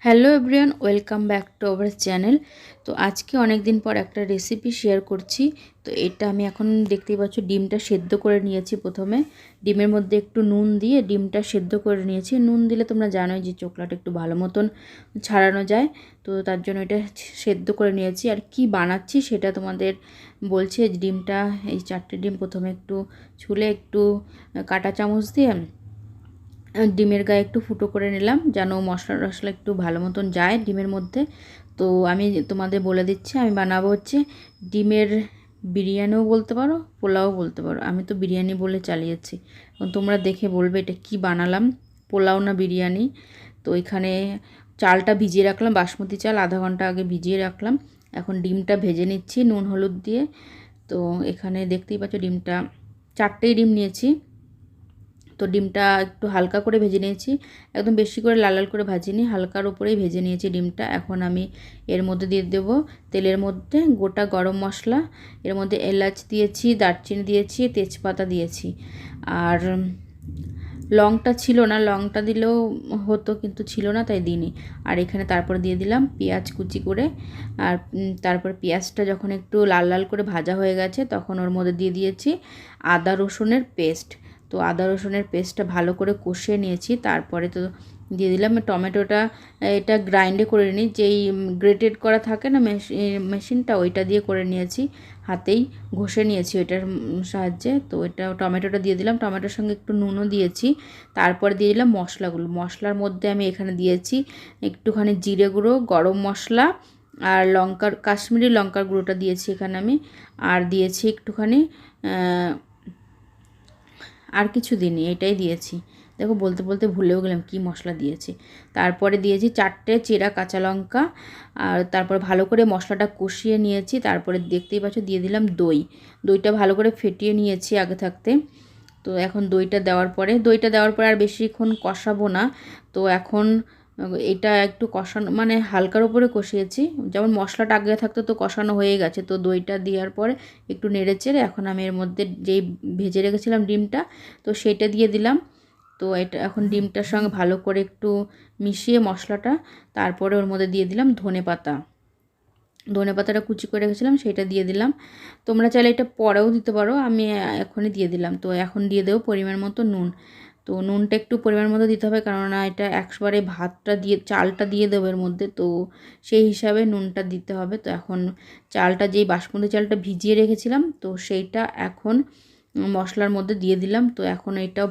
Hello everyone, welcome back to our channel. তো আজকে অনেক দিন পর একটা রেসিপি শেয়ার করছি। তো এটা আমি এখন দেখতেই পাচ্ছ, ডিমটা সেদ্ধ করে নিয়েছি। প্রথমে ডিমের মধ্যে একটু নুন দিয়ে ডিমটা সেদ্ধ করে নিয়েছি। নুন দিলে তোমরা জানোই যে চোকলাটা একটু ভালো মতন ছাড়ানো যায়। তো তার জন্য এটা সেদ্ধ করে নিয়েছি। আর কি বানাচ্ছি সেটা তোমাদের বলছি। ডিমটা, এই 4টে ডিম প্রথমে একটু ছুলে একটু কাঁটা চামচ দিয়ে ডিমের গায়ে একটু ফুটো করে নিলাম, যেন মশলা টশলা একটু ভালো মতন যায় ডিমের মধ্যে। তো আমি তোমাদের বলে দিচ্ছি, আমি বানাবো হচ্ছে ডিমের বিরিয়ানিও বলতে পারো, পোলাও বলতে পারো। আমি তো বিরিয়ানি বলে চালিয়েছি, এবং তোমরা দেখে বলবে এটা কি বানালাম, পোলাও না বিরিয়ানি। তো এখানে চালটা ভিজিয়ে রাখলাম, বাসমতি চাল আধা ঘন্টা আগে ভিজিয়ে রাখলাম। এখন ডিমটা ভেজে নিচ্ছি নুন হলুদ দিয়ে। তো এখানে দেখতেই পাচ্ছ ডিমটা, 4টেই ডিম নিয়েছি। তো ডিমটা একটু হালকা করে ভেজে নিয়েছি, একদম বেশি করে লাল লাল করে ভাজিনি, হালকার উপরেই ভেজে নিয়েছি ডিমটা। এখন আমি এর মধ্যে দিয়ে দেবো তেলের মধ্যে গোটা গরম মশলা, এর মধ্যে এলাচ দিয়েছি, দারচিনি দিয়েছি, তেজপাতা দিয়েছি। আর লংটা ছিল না, লংটা দিলেও হতো কিন্তু ছিল না, তাই দিইনি। আর এখানে তারপরে দিয়ে দিলাম পেঁয়াজ কুচি করে। আর তারপর পেঁয়াজটা যখন একটু লাল লাল করে ভাজা হয়ে গেছে, তখন ওর মধ্যে দিয়ে দিয়েছি আদা রসুনের পেস্ট। তো আদা রসুনের পেস্টটা ভালো করে কষিয়ে নিয়েছি। তারপরে তো দিয়ে দিলাম টমেটোটা। এটা গ্রাইন্ডে করে নিই, যেই গ্রেটেড করা থাকে না মেশিনটা, ওইটা দিয়ে করে নিয়েছি, হাতেই ঘষে নিয়েছি ওইটার সাহায্যে। তো এটা টমেটোটা দিয়ে দিলাম, টমেটোর সঙ্গে একটু নুনও দিয়েছি। তারপর দিয়ে দিলাম মশলাগুলো। মশলার মধ্যে আমি এখানে দিয়েছি একটুখানি জিরে গুঁড়ো, গরম মশলা, আর কাশ্মীরি লঙ্কার গুঁড়োটা দিয়েছি এখানে আমি। আর দিয়েছি একটুখানি, আর কিছু দিইনি, এটাই দিয়েছি। দেখো বলতে বলতে ভুলেও গেলাম কি মশলা দিয়েছি। তারপরে দিয়েছি 4টে চেরা কাঁচা লঙ্কা। আর তারপর ভালো করে মশলাটা কষিয়ে নিয়েছি। তারপরে দেখতেই পাচ্ছ দিয়ে দিলাম দই। দইটা ভালো করে ফেটিয়ে নিয়েছি আগে থাকতে। তো এখন দইটা দেওয়ার পরে আর বেশিক্ষণ কষাবো না। তো এখন এটা একটু কষানো, মানে হালকার উপরে কষিয়েছি, যেমন মশলাটা আগে থাকতে তো কষানো হয়ে গেছে। তো দইটা দেওয়ার পরে একটু নেড়ে চেড়ে এখন আমি এর মধ্যে যেই ভেজে রেখেছিলাম ডিমটা, তো সেটা দিয়ে দিলাম। তো এটা এখন ডিমটার সঙ্গে ভালো করে একটু মিশিয়ে মশলাটা, তারপরে ওর মধ্যে দিয়ে দিলাম ধনে পাতাটা কুচি করে রেখেছিলাম, সেটা দিয়ে দিলাম। তোমরা চাইলে এটা পরেও দিতে পারো, আমি এখনই দিয়ে দিলাম। তো এখন দিয়ে দেবো পরিমাণ মতো নুন। তো নুনটা একটু পরিমাণ মতো দিতে হবে, কেননা এটা একবারে ভাতটা দিয়ে চালটা দিয়ে দেবো এর মধ্যে, তো সেই হিসাবে নুনটা দিতে হবে। তো এখন চালটা, যেই বাসমতি চালটা ভিজিয়ে রেখেছিলাম, তো সেইটা এখন মশলার মধ্যে দিয়ে দিলাম। তো এখন এটাও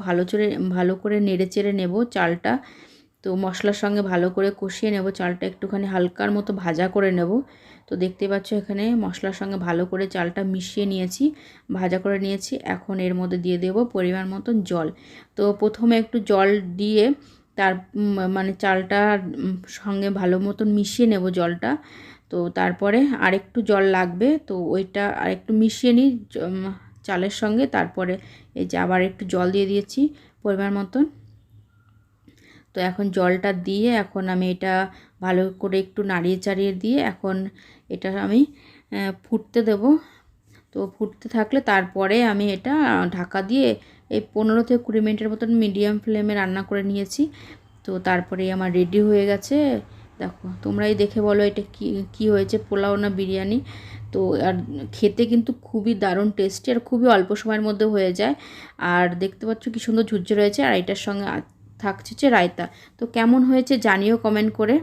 ভালো করে নেড়ে চেড়ে নেব চালটা। তো মশলার সঙ্গে ভালো করে কষিয়ে নেব, চালটা একটুখানি হালকার মতো ভাজা করে নেব। তো দেখতে পাচ্ছ এখানে মশলার সঙ্গে ভালো করে চালটা মিশিয়ে নিয়েছি, ভাজা করে নিয়েছি। এখন এর মধ্যে দিয়ে দেব পরিমাণ মতন জল। তো প্রথমে একটু জল দিয়ে তার মানে চালটা সঙ্গে ভালো মতন মিশিয়ে নেব জলটা। তো তারপরে আরেকটু জল লাগবে, তো ওইটা আরেকটু মিশিয়ে নিই চালের সঙ্গে। তারপরে এই যে আবার একটু জল দিয়ে দিয়েছি পরিমাণ মতন। তো এখন জলটা দিয়ে এখন আমি এটা ভালো করে একটু নাড়িয়ে চাড়িয়ে দিয়ে এখন এটা আমি ফুটতে দেব। তো ফুটতে থাকলে তারপরে আমি এটা ঢাকা দিয়ে এই 15 থেকে 20 মিনিটের মতন মিডিয়াম ফ্লেমে রান্না করে নিয়েছি। তো তারপরেই আমার রেডি হয়ে গেছে। দেখো তোমরাই দেখে বলো এটা কি হয়েছে, পোলাও না বিরিয়ানি। তো আর খেতে কিন্তু খুবই দারুণ টেস্টি, আর খুবই অল্প সময়ের মধ্যে হয়ে যায়। আর দেখতে পাচ্ছ কি সুন্দর ঝুরঝুরে হয়েছে, আর এটার সঙ্গে থাকছে রায়তা। তো কেমন হয়েছে জানিও কমেন্ট করে।